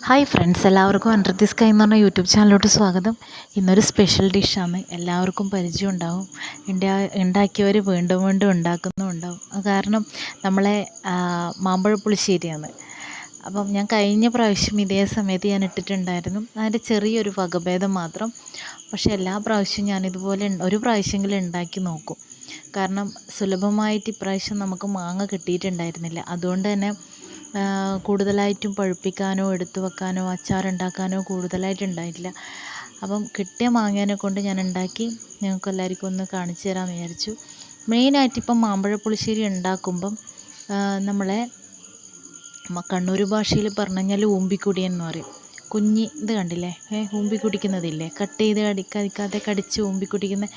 Hi friends, എല്ലാവർക്കും under the sky എന്ന് പറഞ്ഞ യൂട്യൂബ് ചാനലിലോട്ട് സ്വാഗതം. ഇന്നൊരു സ്പെഷ്യൽ ഡിഷാണ്. എല്ലാവർക്കും പരിചയം ഉണ്ടാവും. ഉണ്ടാക്കിയവർ വീണ്ടും വീണ്ടും ഉണ്ടാക്കുന്നുണ്ടാവും. കാരണം നമ്മളെ മാമ്പഴ പുളിശ്ശേരിയാണ്. അപ്പം ഞാൻ കഴിഞ്ഞ പ്രാവശ്യം ഇതേ സമയത്ത് ഞാൻ ഇട്ടിട്ടുണ്ടായിരുന്നു. അതിൻ്റെ ചെറിയൊരു വകഭേദം മാത്രം. പക്ഷേ എല്ലാ പ്രാവശ്യവും ഞാനിതുപോലെ ഒരു പ്രാവശ്യമെങ്കിലും ഉണ്ടാക്കി നോക്കും. കാരണം സുലഭമായിട്ട് ഇപ്രാവശ്യം നമുക്ക് മാങ്ങ കിട്ടിയിട്ടുണ്ടായിരുന്നില്ല. അതുകൊണ്ട് തന്നെ കൂടുതലായിട്ടും പഴുപ്പിക്കാനോ എടുത്തു വെക്കാനോ അച്ചാറുണ്ടാക്കാനോ കൂടുതലായിട്ട് ഉണ്ടായിട്ടില്ല. അപ്പം കിട്ടിയ മാങ്ങേനെ കൊണ്ട് ഞാൻ ഉണ്ടാക്കി ഞങ്ങൾക്ക് എല്ലാവർക്കും ഒന്ന് കാണിച്ചു തരാമെന്ന് വിചാരിച്ചു. മെയിനായിട്ട് ഇപ്പം മാമ്പഴ പുളിശ്ശേരി ഉണ്ടാക്കുമ്പം നമ്മളെ കണ്ണൂർ ഭാഷയിൽ പറഞ്ഞു കഴിഞ്ഞാൽ ഊമ്പിക്കുടിയൻ എന്ന് പറയും. കുഞ്ഞി ഇത് കണ്ടില്ലേ, ഊമ്പി കുടിക്കുന്നതില്ലേ, കട്ട് ചെയ്ത് കടിക്കാതെ കടിച്ച് ഊമ്പി കുടിക്കുന്ന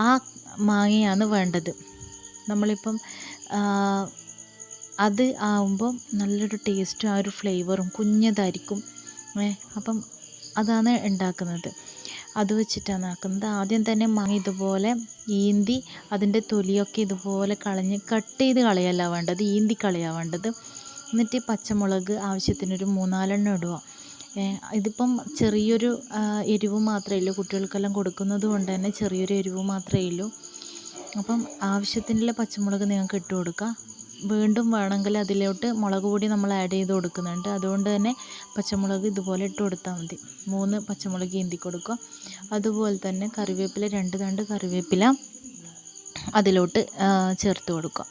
ആ മാങ്ങയാണ് വേണ്ടത്. നമ്മളിപ്പം അത് ആവുമ്പം നല്ലൊരു ടേസ്റ്റും ആ ഒരു ഫ്ലേവറും കുഞ്ഞതായിരിക്കും. അപ്പം അതാണ് ഉണ്ടാക്കുന്നത്. അത് വെച്ചിട്ടാണ് ആക്കുന്നത്. ആദ്യം തന്നെ മാങ്ങ ഇതുപോലെ ഈന്തി അതിൻ്റെ തൊലിയൊക്കെ ഇതുപോലെ കളഞ്ഞ് കട്ട് ചെയ്ത് കളയല്ല വേണ്ടത്, ഈന്തി കളയാണ് വേണ്ടത്. എന്നിട്ട് പച്ചമുളക് ആവശ്യത്തിനൊരു 3-4 ഇടുക. ഇതിപ്പം ചെറിയൊരു എരിവ് മാത്രമേ ഉള്ളൂ, കുട്ടികൾക്കെല്ലാം കൊടുക്കുന്നത് കൊണ്ട് തന്നെ ചെറിയൊരു എരിവ് മാത്രമേ ഉള്ളൂ. അപ്പം ആവശ്യത്തിനുള്ള പച്ചമുളക് നിങ്ങൾക്ക് ഇട്ട് കൊടുക്കുക. വീണ്ടും വേണമെങ്കിൽ അതിലോട്ട് മുളക് പൊടി നമ്മൾ ആഡ് ചെയ്ത് കൊടുക്കുന്നുണ്ട്. അതുകൊണ്ട് തന്നെ പച്ചമുളക് ഇതുപോലെ ഇട്ട് കൊടുത്താൽ മതി. 3 പച്ചമുളക് ഈന്തി കൊടുക്കുക. അതുപോലെ തന്നെ കറിവേപ്പില, 2 തണ്ട് കറിവേപ്പില അതിലോട്ട് ചേർത്ത് കൊടുക്കുക.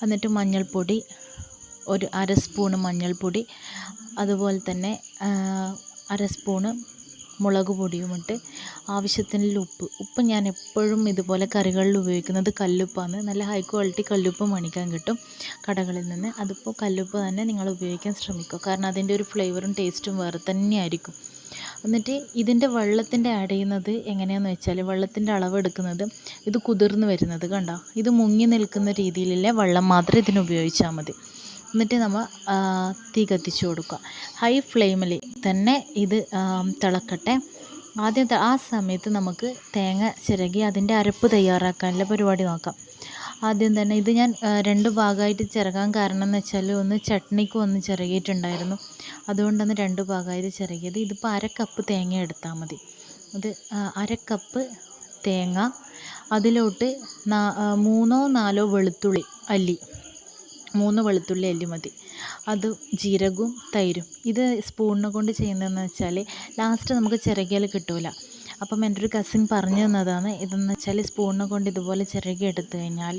എന്നിട്ട് മഞ്ഞൾപ്പൊടി, ഒരു 1/2 സ്പൂണ് മഞ്ഞൾപ്പൊടി, അതുപോലെ തന്നെ 1/2 സ്പൂണ് മുളക് പൊടിയുമിട്ട് ആവശ്യത്തിനുള്ള ഉപ്പ് ഞാൻ എപ്പോഴും ഇതുപോലെ കറികളിൽ ഉപയോഗിക്കുന്നത് കല്ലുപ്പാണ്. നല്ല ഹൈ ക്വാളിറ്റി കല്ലുപ്പ് മേടിക്കാൻ കിട്ടും കടകളിൽ നിന്ന്. അതിപ്പോൾ കല്ലുപ്പ് തന്നെ നിങ്ങൾ ഉപയോഗിക്കാൻ ശ്രമിക്കുക. കാരണം അതിൻ്റെ ഒരു ഫ്ലേവറും ടേസ്റ്റും വേറെ തന്നെയായിരിക്കും. എന്നിട്ട് ഇതിൻ്റെ വെള്ളത്തിൻ്റെ ആഡ് ചെയ്യുന്നത് എങ്ങനെയാണെന്ന് വെച്ചാൽ, വെള്ളത്തിൻ്റെ അളവ് എടുക്കുന്നത് ഇത് കുതിർന്ന് വരുന്നത് കണ്ടോ, ഇത് മുങ്ങി നിൽക്കുന്ന രീതിയിലുള്ള വെള്ളം മാത്രം ഇതിന് ഉപയോഗിച്ചാൽ മതി. എന്നിട്ട് നമ്മൾ തീ കത്തിച്ച് കൊടുക്കുക. ഹൈ ഫ്ലെയിമിൽ തന്നെ ഇത് തിളക്കട്ടെ. ആദ്യം ആ സമയത്ത് നമുക്ക് തേങ്ങ ചിരകി അതിൻ്റെ അരപ്പ് തയ്യാറാക്കാനുള്ള പരിപാടി നോക്കാം. ആദ്യം തന്നെ ഇത് ഞാൻ 2 ഭാഗമായിട്ട് ചിരകാൻ കാരണം എന്ന് വെച്ചാൽ, ഒന്ന് ചട്നിക്കും ഒന്ന് ചിരകിയിട്ടുണ്ടായിരുന്നു. അതുകൊണ്ടാണ് 2 ഭാഗമായിട്ട് ചിരകിയത്. ഇതിപ്പോൾ 1/2 കപ്പ് തേങ്ങ എടുത്താൽ മതി. അത് 1/2 കപ്പ് തേങ്ങ, അതിലോട്ട് 3-4 വെളുത്തുള്ളി അല്ലി, 3 വെളുത്തുള്ളി അല്ലി മതി. അത് ജീരകവും തൈരും. ഇത് സ്പൂണിനെ കൊണ്ട് ചെയ്യുന്നതെന്ന് വെച്ചാൽ ലാസ്റ്റ് നമുക്ക് ചിരകിയാൽ കിട്ടില്ല. അപ്പം എൻ്റെ ഒരു കസിൻ പറഞ്ഞു തന്നതാണ്. ഇതെന്ന് വെച്ചാൽ സ്പൂണിനെ കൊണ്ട് ഇതുപോലെ ചിരകി എടുത്തു കഴിഞ്ഞാൽ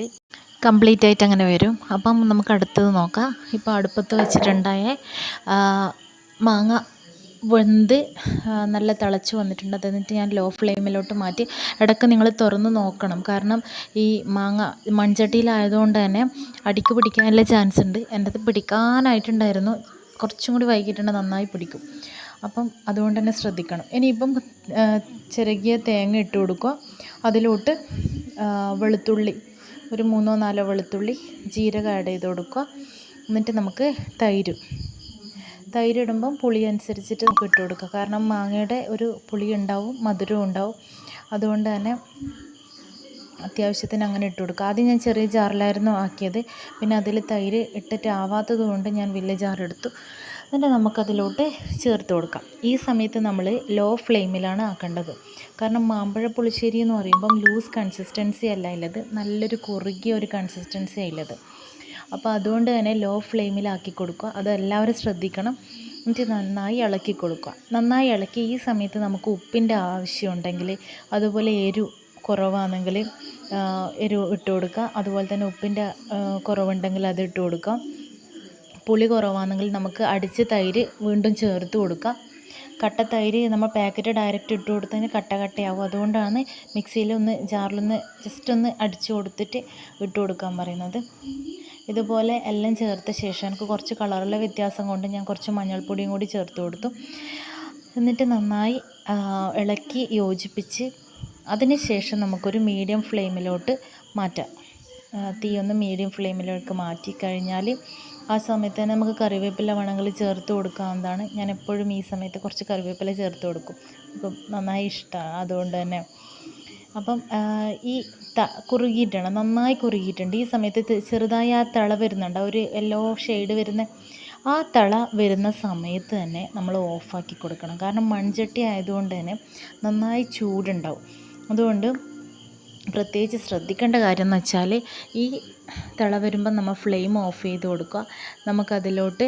കംപ്ലീറ്റ് ആയിട്ട് അങ്ങനെ വരും. അപ്പം നമുക്ക് അടുത്തത് നോക്കാം. ഇപ്പോൾ അടുപ്പത്ത് വെച്ചിട്ടുണ്ടായ മാങ്ങ വെന്ത് നല്ല തിളച്ച് വന്നിട്ടുണ്ട്. എന്നിട്ട് ഞാൻ ലോ ഫ്ലെയിമിലോട്ട് മാറ്റി ഇടയ്ക്ക് നിങ്ങൾ തുറന്ന് നോക്കണം. കാരണം ഈ മാങ്ങ മൺചട്ടിയിലായതുകൊണ്ട് തന്നെ അടിക്ക് പിടിക്കാനുള്ള ചാൻസ് ഉണ്ട്. എൻ്റെ അത് പിടിക്കാനായിട്ടുണ്ടായിരുന്നു, കുറച്ചും കൂടി വൈകിട്ടുണ്ടെങ്കിൽ നന്നായി പിടിക്കും. അപ്പം അതുകൊണ്ട് തന്നെ ശ്രദ്ധിക്കണം. ഇനിയിപ്പം ചിരകിയ തേങ്ങ ഇട്ട് കൊടുക്കുക. അതിലോട്ട് വെളുത്തുള്ളി, ഒരു 3-4 വെളുത്തുള്ളി, ജീരകം ആഡ് ചെയ്ത് കൊടുക്കുക. എന്നിട്ട് നമുക്ക് തൈര് ഇടുമ്പം പുളി അനുസരിച്ചിട്ട് നമുക്ക് ഇട്ട് കൊടുക്കുക. കാരണം മാങ്ങയുടെ ഒരു പുളി ഉണ്ടാവും, മധുരവും ഉണ്ടാവും. അതുകൊണ്ട് തന്നെ അത്യാവശ്യത്തിന് അങ്ങനെ ഇട്ട് കൊടുക്കുക. ആദ്യം ഞാൻ ചെറിയ ജാറിലായിരുന്നു ആക്കിയത്. പിന്നെ അതിൽ തൈര് ഇട്ടിട്ട് ആവാത്തത് കൊണ്ട് ഞാൻ വലിയ ജാർ എടുത്തു. എന്നിട്ട് നമുക്കതിലോട്ട് ചേർത്ത് കൊടുക്കാം. ഈ സമയത്ത് നമ്മൾ ലോ ഫ്ലെയിമിലാണ് ആക്കേണ്ടത്. കാരണം മാമ്പഴ പുളിശ്ശേരി എന്ന് പറയുമ്പം ലൂസ് കൺസിസ്റ്റൻസി അല്ല ഉള്ളത്, നല്ലൊരു കുറുകിയ ഒരു കൺസിസ്റ്റൻസി ഉള്ളത്. അപ്പോൾ അതുകൊണ്ട് തന്നെ ലോ ഫ്ലെയിമിലാക്കി കൊടുക്കുക. അത് എല്ലാവരും ശ്രദ്ധിക്കണം. എന്നിട്ട് നന്നായി ഇളക്കി കൊടുക്കുക. നന്നായി ഇളക്കി ഈ സമയത്ത് നമുക്ക് ഉപ്പിൻ്റെ ആവശ്യമുണ്ടെങ്കിൽ, അതുപോലെ എരിവ് കുറവാണെങ്കിൽ എരിവ് ഇട്ട് കൊടുക്കുക. അതുപോലെ തന്നെ ഉപ്പിൻ്റെ കുറവുണ്ടെങ്കിൽ അത് ഇട്ട് കൊടുക്കാം. പുളി കുറവാണെങ്കിൽ നമുക്ക് അടിച്ച് തൈര് വീണ്ടും ചേർത്ത് കൊടുക്കാം. കട്ട തൈര് നമ്മൾ പാക്കറ്റ് ഡയറക്റ്റ് ഇട്ട് കൊടുത്തതിന് കട്ടയാവും. അതുകൊണ്ടാണ് മിക്സിയിലൊന്ന് ജാറിലൊന്ന് ജസ്റ്റ് ഒന്ന് അടിച്ച് കൊടുത്തിട്ട് ഇട്ട് കൊടുക്കാൻ പറയുന്നത്. ഇതുപോലെ എല്ലാം ചേർത്ത ശേഷം എനിക്ക് കുറച്ച് കളറിലെ വ്യത്യാസം കൊണ്ട് ഞാൻ കുറച്ച് മഞ്ഞൾപ്പൊടിയും കൂടി ചേർത്ത് കൊടുത്തു. എന്നിട്ട് നന്നായി ഇളക്കി യോജിപ്പിച്ച് അതിന് ശേഷം നമുക്കൊരു മീഡിയം ഫ്ലെയിമിലോട്ട് മാറ്റാം. തീ ഒന്ന് മീഡിയം ഫ്ലെയിമിലേക്ക് മാറ്റി കഴിഞ്ഞാൽ ആ സമയത്ത് തന്നെ നമുക്ക് കറിവേപ്പില വേണമെങ്കിൽ ചേർത്ത് കൊടുക്കാവുന്നതാണ്. ഞാൻ എപ്പോഴും ഈ സമയത്ത് കുറച്ച് കറിവേപ്പില ചേർത്ത് കൊടുക്കും. അപ്പം നന്നായി ഇഷ്ടമാണ്, അതുകൊണ്ട് തന്നെ. അപ്പം ഈ കുറുകിയിട്ടാണ്, നന്നായി കുറുകിയിട്ടുണ്ട്. ഈ സമയത്ത് ചെറുതായി ആ തിള വരുന്നുണ്ട്, ഒരു യെല്ലോ ഷെയ്ഡ് വരുന്ന ആ തിള വരുന്ന സമയത്ത് തന്നെ നമ്മൾ ഓഫാക്കി കൊടുക്കണം. കാരണം മൺചട്ടി ആയതുകൊണ്ട് തന്നെ നന്നായി ചൂടുണ്ടാവും. അതുകൊണ്ട് പ്രത്യേകിച്ച് ശ്രദ്ധിക്കേണ്ട കാര്യം എന്ന് വെച്ചാൽ ഈ തിള വരുമ്പം നമ്മൾ ഫ്ലെയിം ഓഫ് ചെയ്ത് കൊടുക്കുക. നമുക്കതിലോട്ട്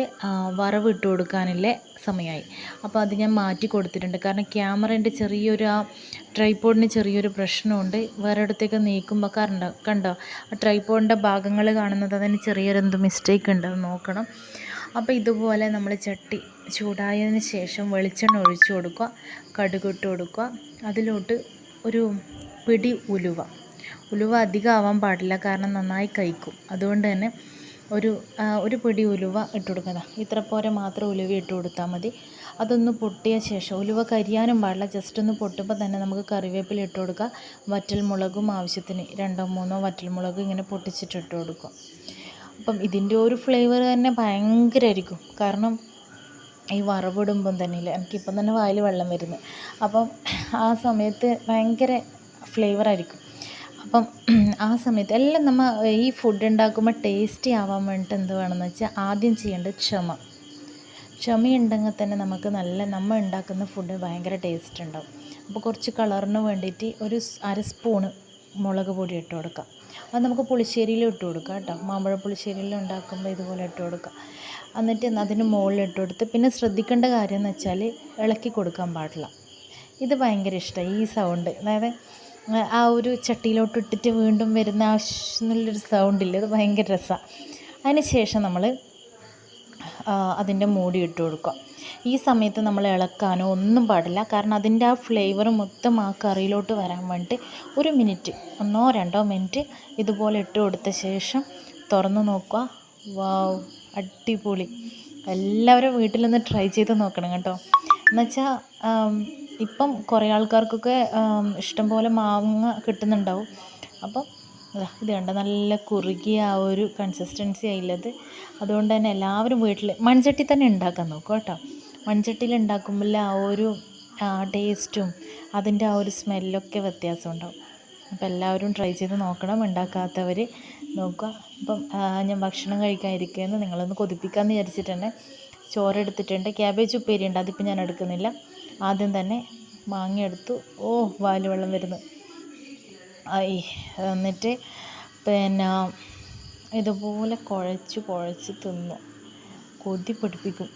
വറവ് ഇട്ട് കൊടുക്കാനുള്ള സമയമായി. അപ്പോൾ അത് ഞാൻ മാറ്റി കൊടുത്തിട്ടുണ്ട്. കാരണം ക്യാമറേൻ്റെ ചെറിയൊരു ട്രൈപോഡിന് ചെറിയൊരു പ്രശ്നമുണ്ട്. വേറെ ഇടത്തേക്ക് നീക്കുമ്പോൾ കണ്ടോ ആ ട്രൈപോഡിൻ്റെ ഭാഗങ്ങൾ കാണുന്നത് അതിന് ചെറിയൊരു എന്ത് മിസ്റ്റേക്ക് ഉണ്ടെന്ന് നോക്കണം. അപ്പോൾ ഇതുപോലെ നമ്മൾ ചട്ടി ചൂടായതിന് ശേഷം വെളിച്ചെണ്ണ ഒഴിച്ച് കൊടുക്കുക, കടുക് ഇട്ട് കൊടുക്കുക. അതിലോട്ട് ഒരു പിടി ഉലുവ അധികം ആവാൻ പാടില്ല, കാരണം നന്നായി കഴിക്കും. അതുകൊണ്ട് തന്നെ ഒരു പിടി ഉലുവ ഇട്ട് കൊടുക്കുക. ഇത്ര പോരെ മാത്രം ഉലുവ ഇട്ട് കൊടുത്താൽ മതി. അതൊന്ന് പൊട്ടിയ ശേഷം ഉലുവ കരിയാനും പാടില്ല, ജസ്റ്റ് ഒന്ന് പൊട്ടുമ്പോൾ തന്നെ നമുക്ക് കറിവേപ്പില ഇട്ട് കൊടുക്കുക. വറ്റൽമുളകും ആവശ്യത്തിന് 2-3 വറ്റൽമുളക് ഇങ്ങനെ പൊട്ടിച്ചിട്ട് ഇട്ട് കൊടുക്കുക. അപ്പം ഇതിൻ്റെ ഒരു ഫ്ലേവർ തന്നെ ഭയങ്കരമായിരിക്കും. കാരണം ഈ വറവിടുമ്പം തന്നെ ഇല്ല, എനിക്കിപ്പം തന്നെ വായിൽ വെള്ളം വരുന്നത്. അപ്പം ആ സമയത്ത് ഭയങ്കര ഫ്ലേവറായിരിക്കും. അപ്പം ആ സമയത്ത് എല്ലാം നമ്മൾ ഈ ഫുഡ് ഉണ്ടാക്കുമ്പോൾ ടേസ്റ്റി ആവാൻ വേണ്ടിയിട്ട് എന്ത് വേണമെന്ന് വെച്ചാൽ ആദ്യം ചെയ്യേണ്ടത് ക്ഷമയുണ്ടെങ്കിൽ തന്നെ നമുക്ക് നമ്മൾ ഉണ്ടാക്കുന്ന ഫുഡ് ഭയങ്കര ടേസ്റ്റ് ഉണ്ടാവും. അപ്പോൾ കുറച്ച് കളറിന് വേണ്ടിയിട്ട് ഒരു 1/2 സ്പൂണ് മുളക് പൊടി ഇട്ട് കൊടുക്കാം. അത് നമുക്ക് പുളിശ്ശേരിയിലും ഇട്ട് കൊടുക്കാം കേട്ടോ. മാമ്പഴ പുളിശ്ശേരിയിലും ഉണ്ടാക്കുമ്പോൾ ഇതുപോലെ ഇട്ട് കൊടുക്കാം. എന്നിട്ട് അതിന് മുകളിൽ ഇട്ട് കൊടുത്ത് പിന്നെ ശ്രദ്ധിക്കേണ്ട കാര്യം എന്ന് വെച്ചാൽ ഇളക്കി കൊടുക്കാൻ പാടില്ല. ഇത് ഭയങ്കര ഇഷ്ടമായി ഈ സൗണ്ട്. അതായത് ആ ഒരു ചട്ടിയിലോട്ട് ഇട്ടിട്ട് വീണ്ടും വരുന്ന എന്നുള്ളൊരു സൗണ്ടില്ല, അത് ഭയങ്കര രസമാണ്. അതിന് ശേഷം നമ്മൾ അതിൻ്റെ മൂടി ഇട്ട് കൊടുക്കുക. ഈ സമയത്ത് നമ്മൾ ഇളക്കാനോ ഒന്നും പാടില്ല, കാരണം അതിൻ്റെ ആ ഫ്ലേവർ മൊത്തം ആ കറിയിലോട്ട് വരാൻ വേണ്ടിയിട്ട് 1 മിനിറ്റ് 1-2 മിനിറ്റ് ഇതുപോലെ ഇട്ട് കൊടുത്ത ശേഷം തുറന്ന് നോക്കുക. വാവ്, അടിപൊളി! എല്ലാവരും വീട്ടിലൊന്ന് ട്രൈ ചെയ്ത് നോക്കണം കേട്ടോ. എന്നുവെച്ചാൽ ഇപ്പം കുറേ ആൾക്കാർക്കൊക്കെ ഇഷ്ടംപോലെ മാങ്ങ കിട്ടുന്നുണ്ടാവും. അപ്പം ഇത് കണ്ട നല്ല കുറുകിയ ആ ഒരു കൺസിസ്റ്റൻസി ആയില്ലത്. അതുകൊണ്ട് തന്നെ എല്ലാവരും വീട്ടിൽ മൺചട്ടി തന്നെ ഉണ്ടാക്കാൻ നോക്കുക കേട്ടോ. മൺചട്ടിയിൽ ഉണ്ടാക്കുമ്പോൾ ആ ഒരു ടേസ്റ്റും അതിൻ്റെ ആ ഒരു സ്മെല്ലൊക്കെ വ്യത്യാസം ഉണ്ടാവും. അപ്പോൾ എല്ലാവരും ട്രൈ ചെയ്ത് നോക്കണം, ഉണ്ടാക്കാത്തവർ നോക്കുക. അപ്പം ഞാൻ ഭക്ഷണം കഴിക്കാതിരിക്കുകയെന്ന് നിങ്ങളൊന്ന് കൊതിപ്പിക്കാമെന്ന് വിചാരിച്ചിട്ട് തന്നെ ചോറെടുത്തിട്ടുണ്ട്. ക്യാബേജ് ഉപ്പേരി ഉണ്ട്, അതിപ്പോൾ ഞാൻ എടുക്കുന്നില്ല. ആദ്യം തന്നെ മാങ്ങ എടുത്തു. വായിൽ വെള്ളം വരുന്നു. എന്നിട്ട് പിന്നെ ഇതുപോലെ കുഴച്ച് തിന്നു, കൊതി പിടിപ്പിക്കും.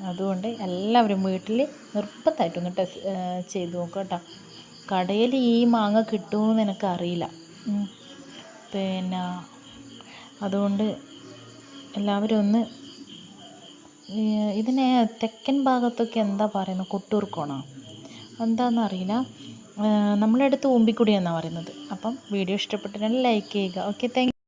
അതുകൊണ്ട് എല്ലാവരും വീട്ടിൽ നിർബന്ധമായിട്ടൊന്ന് ചെയ്ത് നോക്കുക കേട്ടോ. കടയിൽ ഈ മാങ്ങ കിട്ടുമെന്ന് എനിക്കറിയില്ല. പിന്നെ അതുകൊണ്ട് എല്ലാവരും ഒന്ന് ഇതിനെ തെക്കൻ ഭാഗത്തൊക്കെ എന്താ പറയുന്നത്, കൊട്ടൂർക്കോണോ എന്താണെന്നറിയില്ല, നമ്മളടുത്ത് ഊമ്പിക്കുടി എന്നാണ് പറയുന്നത്. അപ്പം വീഡിയോ ഇഷ്ടപ്പെട്ടിട്ടുണ്ടെങ്കിൽ ലൈക്ക് ചെയ്യുക. Okay, thank you.